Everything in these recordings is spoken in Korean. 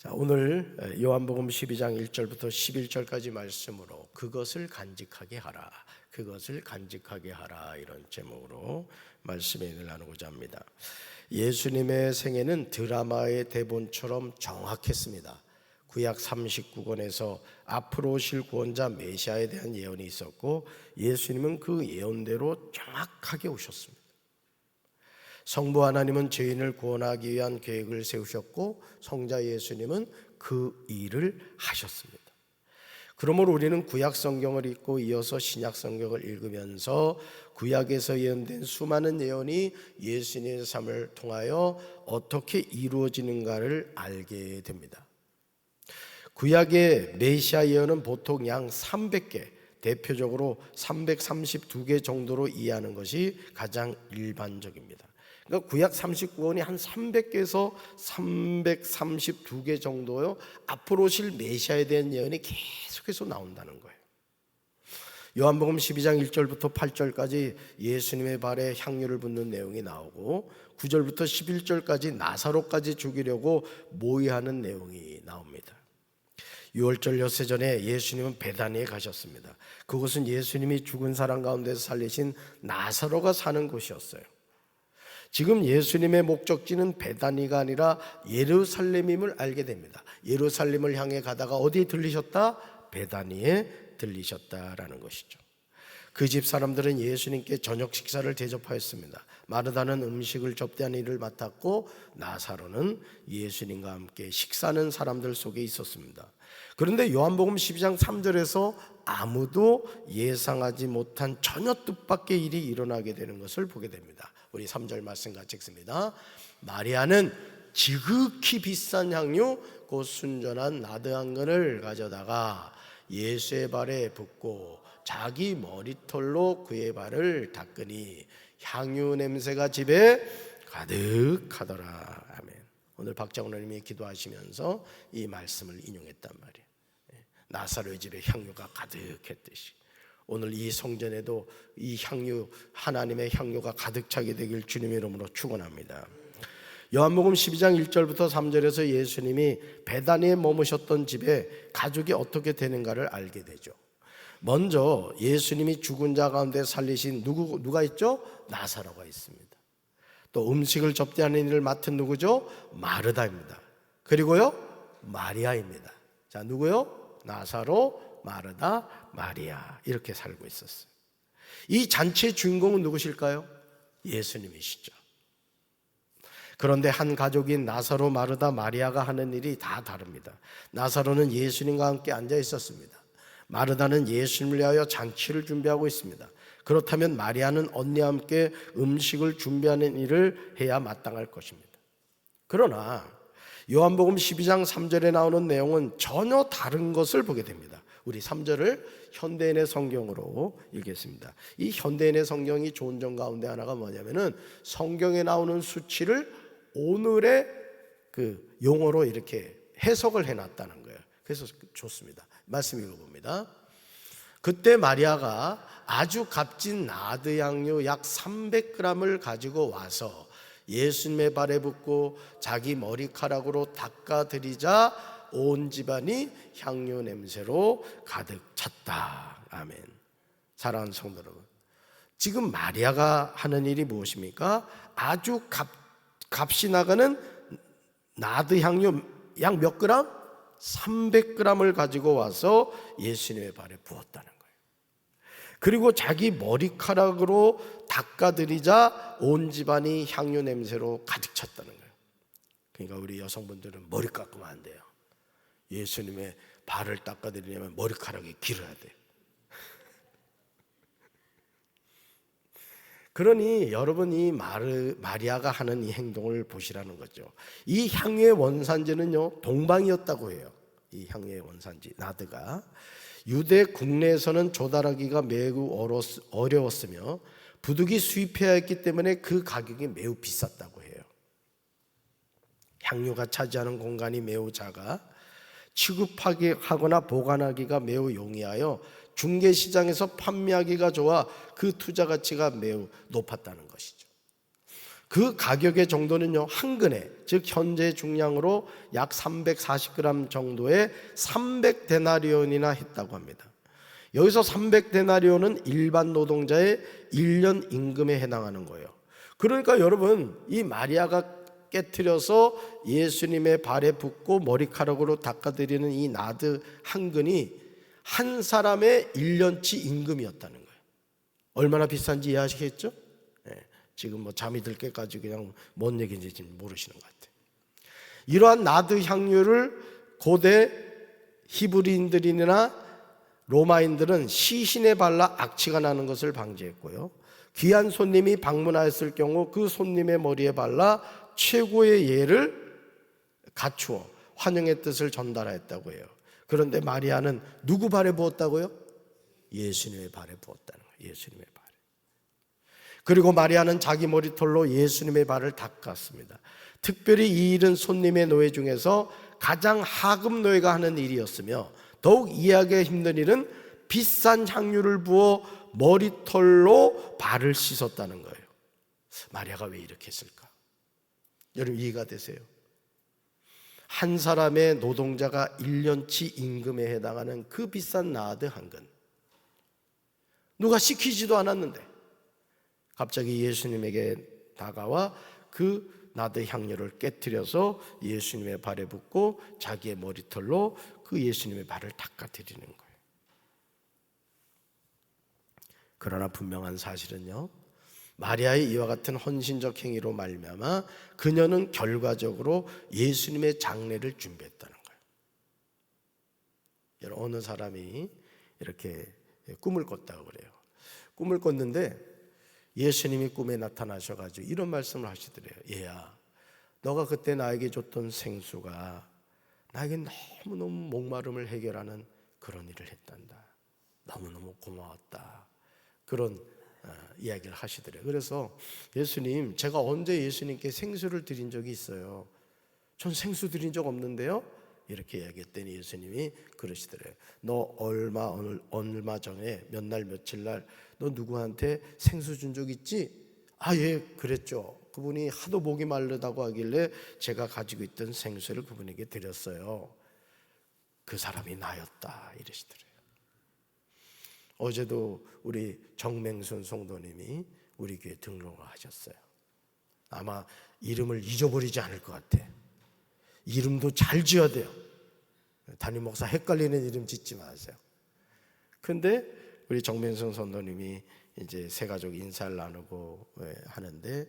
자, 오늘 요한복음 12장 1절부터 11절까지 말씀으로 그것을 간직하게 하라, 그것을 간직하게 하라, 이런 제목으로 말씀을 나누고자 합니다. 예수님의 생애는 드라마의 대본처럼 정확했습니다. 구약 39권에서 앞으로 오실 구원자 메시아에 대한 예언이 있었고, 예수님은 그 예언대로 정확하게 오셨습니다. 성부 하나님은 죄인을 구원하기 위한 계획을 세우셨고, 성자 예수님은 그 일을 하셨습니다. 그러므로 우리는 구약 성경을 읽고 이어서 신약 성경을 읽으면서 구약에서 예언된 수많은 예언이 예수님의 삶을 통하여 어떻게 이루어지는가를 알게 됩니다. 구약의 메시아 예언은 보통 양 300개, 대표적으로 332개 정도로 이해하는 것이 가장 일반적입니다. 그러니까 구약 39권이 한 300개에서 332개 정도요, 앞으로 오실 메시아에 대한 예언이 계속해서 나온다는 거예요. 요한복음 12장 1절부터 8절까지 예수님의 발에 향유를 붓는 내용이 나오고, 9절부터 11절까지 나사로까지 죽이려고 모의하는 내용이 나옵니다. 6월절 엿새 전에 예수님은 베다니에 가셨습니다. 그곳은 예수님이 죽은 사람 가운데서 살리신 나사로가 사는 곳이었어요. 지금 예수님의 목적지는 베다니가 아니라 예루살렘임을 알게 됩니다. 예루살렘을 향해 가다가 어디에 들리셨다? 베다니에 들리셨다라는 것이죠. 그 집 사람들은 예수님께 저녁 식사를 대접하였습니다. 마르다는 음식을 접대하는 일을 맡았고, 나사로는 예수님과 함께 식사하는 사람들 속에 있었습니다. 그런데 요한복음 12장 3절에서 아무도 예상하지 못한 전혀 뜻밖의 일이 일어나게 되는 것을 보게 됩니다. 우리 3절 말씀 같이 읽습니다. 마리아는 지극히 비싼 향유 곧 순전한 나드 한 근을 가져다가 예수의 발에 붓고 자기 머리털로 그의 발을 닦으니 향유 냄새가 집에 가득하더라. 아멘. 오늘 박장로님이 기도하시면서 이 말씀을 인용했단 말이에요. 나사로의 집에 향유가 가득했듯이 오늘 이 성전에도 이 향유, 하나님의 향유가 가득 차게 되길 주님의 이름으로 축원합니다. 요한복음 12장 1절부터 3절에서 예수님이 베다니에 머무셨던 집에 가족이 어떻게 되는가를 알게 되죠. 먼저 예수님이 죽은 자 가운데 살리신 누가 있죠? 나사로가 있습니다. 또 음식을 접대하는 일을 맡은 누구죠? 마르다입니다. 그리고요, 마리아입니다. 자, 누구요? 나사로, 마르다, 마리아, 이렇게 살고 있었어요. 이 잔치의 주인공은 누구실까요? 예수님이시죠. 그런데 한 가족인 나사로, 마르다, 마리아가 하는 일이 다 다릅니다. 나사로는 예수님과 함께 앉아 있었습니다. 마르다는 예수님을 위하여 잔치를 준비하고 있습니다. 그렇다면 마리아는 언니와 함께 음식을 준비하는 일을 해야 마땅할 것입니다. 그러나 요한복음 12장 3절에 나오는 내용은 전혀 다른 것을 보게 됩니다. 우리 3절을 현대인의 성경으로 읽겠습니다. 이 현대인의 성경이 좋은 점 가운데 하나가 뭐냐면은 성경에 나오는 수치를 오늘의 그 용어로 이렇게 해석을 해놨다는 거예요. 그래서 좋습니다. 말씀 읽어봅니다. 그때 마리아가 아주 값진 나드 향유 약 300g을 가지고 와서 예수님의 발에 붓고 자기 머리카락으로 닦아드리자 온 집안이 향유 냄새로 가득 찼다. 아멘. 사랑하는 성도 여러분, 지금 마리아가 하는 일이 무엇입니까? 아주 값이 나가는 나드 향유 약 몇 그램? 300g을 가지고 와서 예수님의 발에 부었다는 거예요. 그리고 자기 머리카락으로 닦아드리자 온 집안이 향유 냄새로 가득 찼다는 거예요. 그러니까 우리 여성분들은 머리 깎으면 안 돼요. 예수님의 발을 닦아드리려면 머리카락이 길어야 돼요. 그러니 여러분이 마리아가 하는 이 행동을 보시라는 거죠. 이 향유의 원산지는요, 동방이었다고 해요. 이 향유의 원산지 나드가 유대 국내에서는 조달하기가 매우 어려웠으며 부득이 수입해야 했기 때문에 그 가격이 매우 비쌌다고 해요. 향유가 차지하는 공간이 매우 작아 취급하거나 보관하기가 매우 용이하여 중개시장에서 판매하기가 좋아 그 투자 가치가 매우 높았다는 것이죠. 그 가격의 정도는요, 한 근에, 즉 현재 중량으로 약 340g 정도의 300데나리온이나 했다고 합니다. 여기서 300데나리온은 일반 노동자의 1년 임금에 해당하는 거예요. 그러니까 여러분, 이 마리아가 깨트려서 예수님의 발에 붓고 머리카락으로 닦아드리는 이 나드 한 근이 한 사람의 1년치 임금이었다는 거예요. 얼마나 비싼지 이해하시겠죠? 지금 뭐 잠이 들 때까지 그냥 뭔 얘기인지 지금 모르시는 것 같아요. 이러한 나드 향유를 고대 히브리인들이나 로마인들은 시신에 발라 악취가 나는 것을 방지했고요. 귀한 손님이 방문하였을 경우 그 손님의 머리에 발라 최고의 예를 갖추어 환영의 뜻을 전달하였다고 해요. 그런데 마리아는 누구 발에 부었다고요? 예수님의 발에 부었다는 거예요. 예수님의 발에. 그리고 마리아는 자기 머리털로 예수님의 발을 닦았습니다. 특별히 이 일은 손님의 노예 중에서 가장 하급 노예가 하는 일이었으며 더욱 이해하기 힘든 일은 비싼 향유를 부어 머리털로 발을 씻었다는 거예요. 마리아가 왜 이렇게 했을까? 여러분 이해가 되세요? 한 사람의 노동자가 1년치 임금에 해당하는 그 비싼 나드 한 근, 누가 시키지도 않았는데 갑자기 예수님에게 다가와 그 나드 향유를 깨트려서 예수님의 발에 붓고 자기의 머리털로 그 예수님의 발을 닦아드리는 거예요. 그러나 분명한 사실은요, 마리아의 이와 같은 헌신적 행위로 말미암아 그녀는 결과적으로 예수님의 장례를 준비했다는 거예요. 여러분, 어느 사람이 이렇게 꿈을 꿨다고 그래요. 꿈을 꿨는데 예수님이 꿈에 나타나셔가지고 이런 말씀을 하시더래요. 얘야, 너가 그때 나에게 줬던 생수가 나에게 너무너무 목마름을 해결하는 그런 일을 했단다. 너무너무 고마웠다. 그런 이야기를 하시더래요. 그래서 예수님, 제가 언제 예수님께 생수를 드린 적이 있어요? 전 생수 드린 적 없는데요? 이렇게 이야기했더니 예수님이 그러시더래요. 너 얼마 전에 몇 날 며칠 날 너 누구한테 생수 준 적 있지? 아, 예, 그랬죠. 그분이 하도 목이 마르다고 하길래 제가 가지고 있던 생수를 그분에게 드렸어요. 그 사람이 나였다 이러시더래요. 어제도 우리 정맹순 성도님이 우리 교회 등록을 하셨어요. 아마 이름을 잊어버리지 않을 것 같아. 이름도 잘 지어야 돼요. 담임 목사 헷갈리는 이름 짓지 마세요. 근데 우리 정맹순 성도님이 이제 새 가족 인사를 나누고 하는데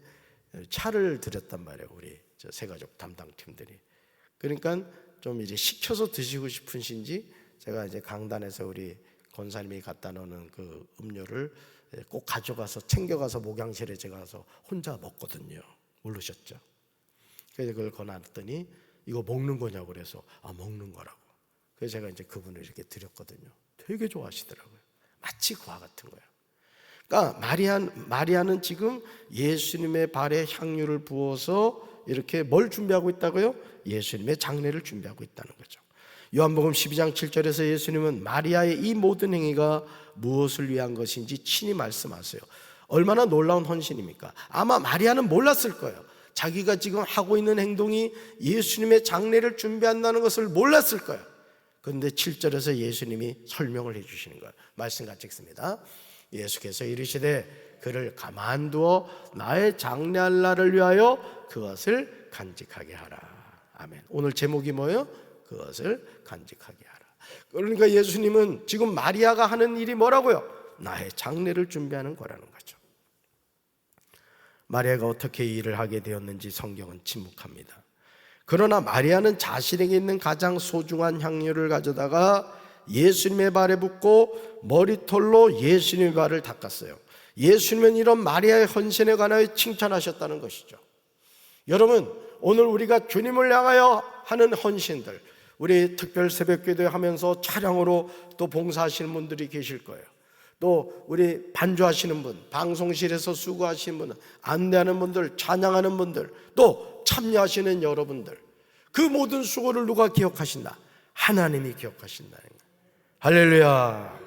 차를 드렸단 말이에요. 우리 새 가족 담당팀들이. 그러니까 좀 이제 식혀서 드시고 싶으신지 제가 이제 강단에서 우리 권사님이 갖다 놓는 그 음료를 꼭 가져가서 챙겨가서 목양실에 제가 가서 혼자 먹거든요. 모르셨죠? 그래서 그걸 권했더니 이거 먹는 거냐고 그래서 먹는 거라고. 그래서 제가 이제 그분을 이렇게 드렸거든요. 되게 좋아하시더라고요. 마치 그와 같은 거예요. 그러니까 마리아는 지금 예수님의 발에 향유를 부어서 이렇게 뭘 준비하고 있다고요? 예수님의 장례를 준비하고 있다는 거죠. 요한복음 12장 7절에서 예수님은 마리아의 이 모든 행위가 무엇을 위한 것인지 친히 말씀하세요. 얼마나 놀라운 헌신입니까? 아마 마리아는 몰랐을 거예요. 자기가 지금 하고 있는 행동이 예수님의 장례를 준비한다는 것을 몰랐을 거예요. 그런데 7절에서 예수님이 설명을 해주시는 거예요. 말씀 같이 읽습니다. 예수께서 이르시되 그를 가만두어 나의 장례할 날을 위하여 그것을 간직하게 하라. 아멘. 오늘 제목이 뭐예요? 그것을 간직하게 하라. 그러니까 예수님은 지금 마리아가 하는 일이 뭐라고요? 나의 장례를 준비하는 거라는 거죠. 마리아가 어떻게 이 일을 하게 되었는지 성경은 침묵합니다. 그러나 마리아는 자신에게 있는 가장 소중한 향유를 가져다가 예수님의 발에 붓고 머리털로 예수님의 발을 닦았어요. 예수님은 이런 마리아의 헌신에 관하여 칭찬하셨다는 것이죠. 여러분, 오늘 우리가 주님을 향하여 하는 헌신들, 우리 특별 새벽기도 하면서 차량으로 또 봉사하시는 분들이 계실 거예요. 또 우리 반주하시는 분, 방송실에서 수고하시는 분, 안내하는 분들, 찬양하는 분들, 또 참여하시는 여러분들, 그 모든 수고를 누가 기억하신다? 하나님이 기억하신다는 거예요. 할렐루야.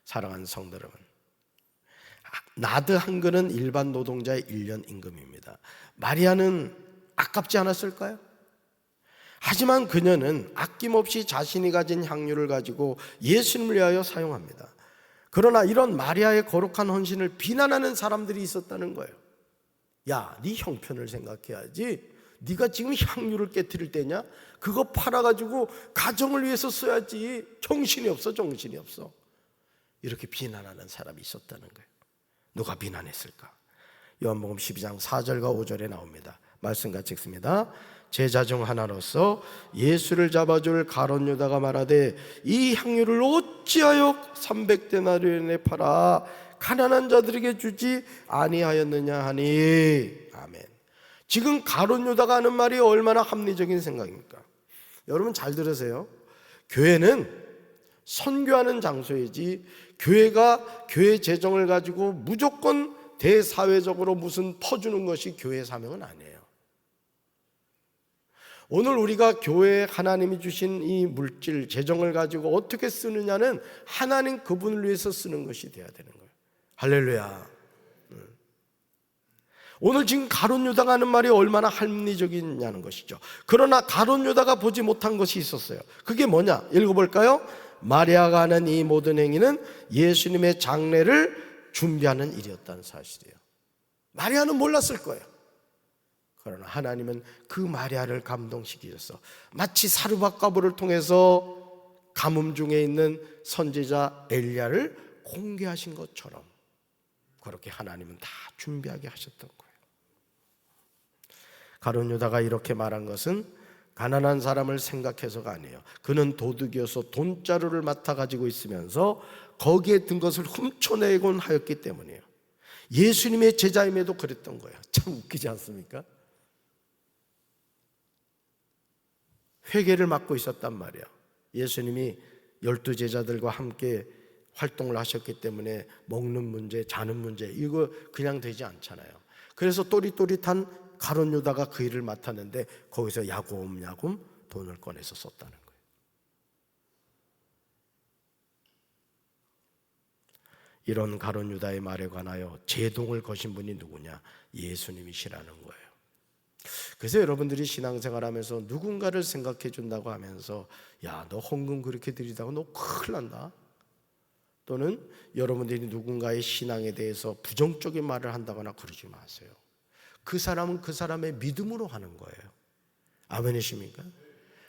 사랑하는 성도 여러분, 나드 한 근은 일반 노동자의 1년 임금입니다. 마리아는 아깝지 않았을까요? 하지만 그녀는 아낌없이 자신이 가진 향유를 가지고 예수님을 위하여 사용합니다. 그러나 이런 마리아의 거룩한 헌신을 비난하는 사람들이 있었다는 거예요. 야, 네 형편을 생각해야지. 네가 지금 향유를 깨트릴 때냐? 그거 팔아가지고 가정을 위해서 써야지. 정신이 없어. 이렇게 비난하는 사람이 있었다는 거예요. 누가 비난했을까? 요한복음 12장 4절과 5절에 나옵니다. 말씀 같이 읽습니다. 제자 중 하나로서 예수를 잡아줄 가룟 유다가 말하되 이 향유를 어찌하여 300데나리온에 팔아 가난한 자들에게 주지 아니하였느냐 하니. 아멘. 지금 가룟 유다가 하는 말이 얼마나 합리적인 생각입니까? 여러분 잘 들으세요. 교회는 선교하는 장소이지 교회가 교회 재정을 가지고 무조건 대사회적으로 무슨 퍼주는 것이 교회 사명은 아니에요. 오늘 우리가 교회에 하나님이 주신 이 물질, 재정을 가지고 어떻게 쓰느냐는 하나님 그분을 위해서 쓰는 것이 돼야 되는 거예요. 할렐루야. 오늘 지금 가룟 유다가 하는 말이 얼마나 합리적이냐는 것이죠. 그러나 가룟 유다가 보지 못한 것이 있었어요. 그게 뭐냐? 읽어볼까요? 마리아가 하는 이 모든 행위는 예수님의 장례를 준비하는 일이었다는 사실이에요. 마리아는 몰랐을 거예요. 그러나 하나님은 그 마리아를 감동시키셔서 마치 사르밧가보를 통해서 가뭄 중에 있는 선지자 엘리야를 공개하신 것처럼 그렇게 하나님은 다 준비하게 하셨던 거예요. 가룟 유다가 이렇게 말한 것은 가난한 사람을 생각해서가 아니에요. 그는 도둑이어서 돈자루를 맡아 가지고 있으면서 거기에 든 것을 훔쳐내곤 하였기 때문이에요. 예수님의 제자임에도 그랬던 거예요. 참 웃기지 않습니까? 회개를 맡고 있었단 말이에요. 예수님이 12제자들과 함께 활동을 하셨기 때문에 먹는 문제, 자는 문제 이거 그냥 되지 않잖아요. 그래서 또릿또릿한 가룟 유다가 그 일을 맡았는데 거기서 야곱야곱 돈을 꺼내서 썼다는 거예요. 이런 가룟 유다의 말에 관하여 제동을 거신 분이 누구냐? 예수님이시라는 거예요. 그래서 여러분들이 신앙생활하면서 누군가를 생각해 준다고 하면서 야, 너 헌금 그렇게 드리다가 너 큰일 난다. 또는 여러분들이 누군가의 신앙에 대해서 부정적인 말을 한다거나 그러지 마세요. 그 사람은 그 사람의 믿음으로 하는 거예요. 아멘이십니까?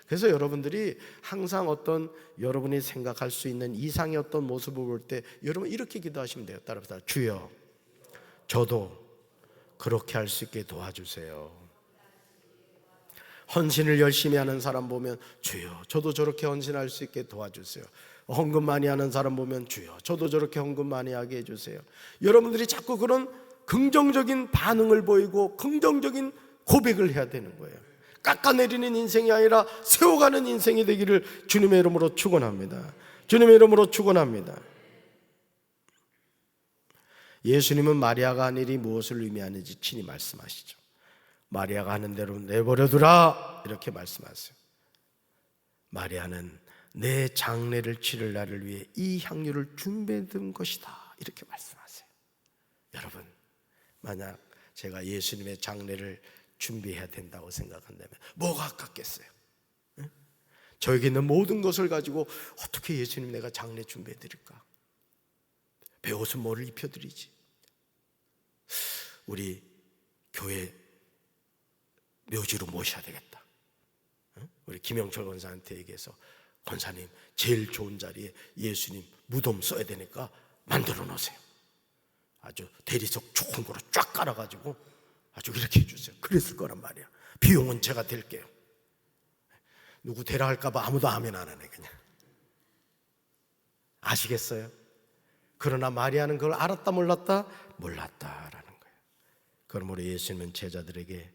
그래서 여러분들이 항상 어떤 여러분이 생각할 수 있는 이상의 어떤 모습을 볼 때 여러분 이렇게 기도하시면 돼요. 따라서 주여, 저도 그렇게 할 수 있게 도와주세요. 헌신을 열심히 하는 사람 보면 주여, 저도 저렇게 헌신할 수 있게 도와주세요. 헌금 많이 하는 사람 보면 주여, 저도 저렇게 헌금 많이 하게 해주세요. 여러분들이 자꾸 그런 긍정적인 반응을 보이고 긍정적인 고백을 해야 되는 거예요. 깎아내리는 인생이 아니라 세워가는 인생이 되기를 주님의 이름으로 축원합니다. 주님의 이름으로 축원합니다. 예수님은 마리아가 한 일이 무엇을 의미하는지 친히 말씀하시죠. 마리아가 하는 대로 내버려두라 이렇게 말씀하세요. 마리아는 내 장례를 치를 날을 위해 이 향유를 준비해둔 것이다 이렇게 말씀하세요. 여러분, 만약 제가 예수님의 장례를 준비해야 된다고 생각한다면 뭐가 아깝겠어요? 응? 저에게 있는 모든 것을 가지고 어떻게 예수님 내가 장례 준비해 드릴까? 배옷은 뭐를 입혀드리지? 우리 교회 묘지로 모셔야 되겠다. 응? 우리 김영철 권사한테 얘기해서 권사님 제일 좋은 자리에 예수님 무덤 써야 되니까 만들어 놓으세요. 아주 대리석 좋은 거로 쫙 깔아가지고 아주 이렇게 해주세요. 그랬을 거란 말이야. 비용은 제가 댈게요. 누구 대라 할까봐 아무도 아멘 안 하네 그냥. 아시겠어요? 그러나 마리아는 그걸 알았다 몰랐다? 몰랐다라는 거예요. 그러므로 예수님은 제자들에게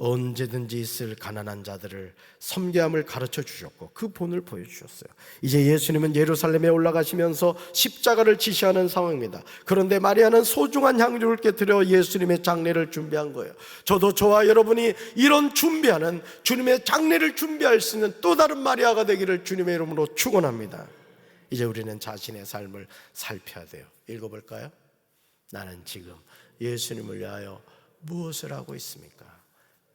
언제든지 있을 가난한 자들을 섬겨함을 가르쳐 주셨고 그 본을 보여주셨어요. 이제 예수님은 예루살렘에 올라가시면서 십자가를 지시하는 상황입니다. 그런데 마리아는 소중한 향유를 깨뜨려 예수님의 장례를 준비한 거예요. 저도 저와 여러분이 이런 준비하는 주님의 장례를 준비할 수 있는 또 다른 마리아가 되기를 주님의 이름으로 축원합니다. 이제 우리는 자신의 삶을 살펴야 돼요. 읽어볼까요? 나는 지금 예수님을 위하여 무엇을 하고 있습니까?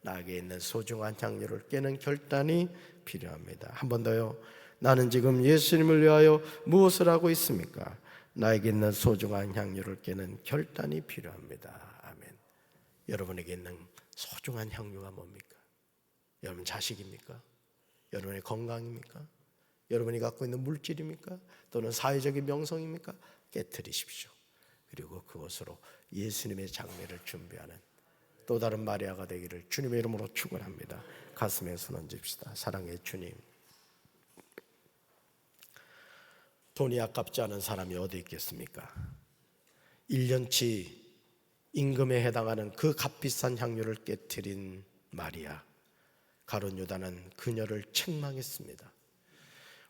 나에게 있는 소중한 향유를 깨는 결단이 필요합니다. 한 번 더요. 나는 지금 예수님을 위하여 무엇을 하고 있습니까? 나에게 있는 소중한 향유를 깨는 결단이 필요합니다. 아멘. 여러분에게 있는 소중한 향유가 뭡니까? 여러분 자식입니까? 여러분의 건강입니까? 여러분이 갖고 있는 물질입니까? 또는 사회적인 명성입니까? 깨트리십시오. 그리고 그것으로 예수님의 장례를 준비하는 또 다른 마리아가 되기를 주님의 이름으로 축원합니다. 가슴에 손 얹읍시다. 사랑의 주님, 돈이 아깝지 않은 사람이 어디 있겠습니까? 1년치 임금에 해당하는 그 값비싼 향유를 깨트린 마리아, 가룟 유다는 그녀를 책망했습니다.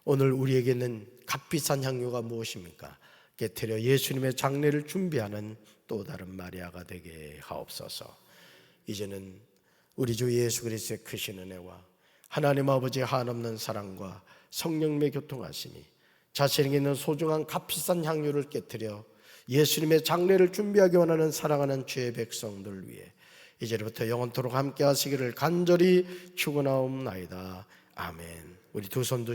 오늘 우리에게는 값비싼 향유가 무엇입니까? 깨트려 예수님의 장례를 준비하는 또 다른 마리아가 되게 하옵소서. 이제는 우리 주 예수 그리스도의 크신 은혜와 하나님 아버지의 한없는 사랑과 성령님의 교통하심이 자신에게 있는 소중한 값비싼 향유를 깨트려 예수님의 장례를 준비하기 원하는 사랑하는 주의 백성들 위해 이제부터 영원토록 함께 하시기를 간절히 축원하옵나이다. 아멘. 우리 두 손 드시고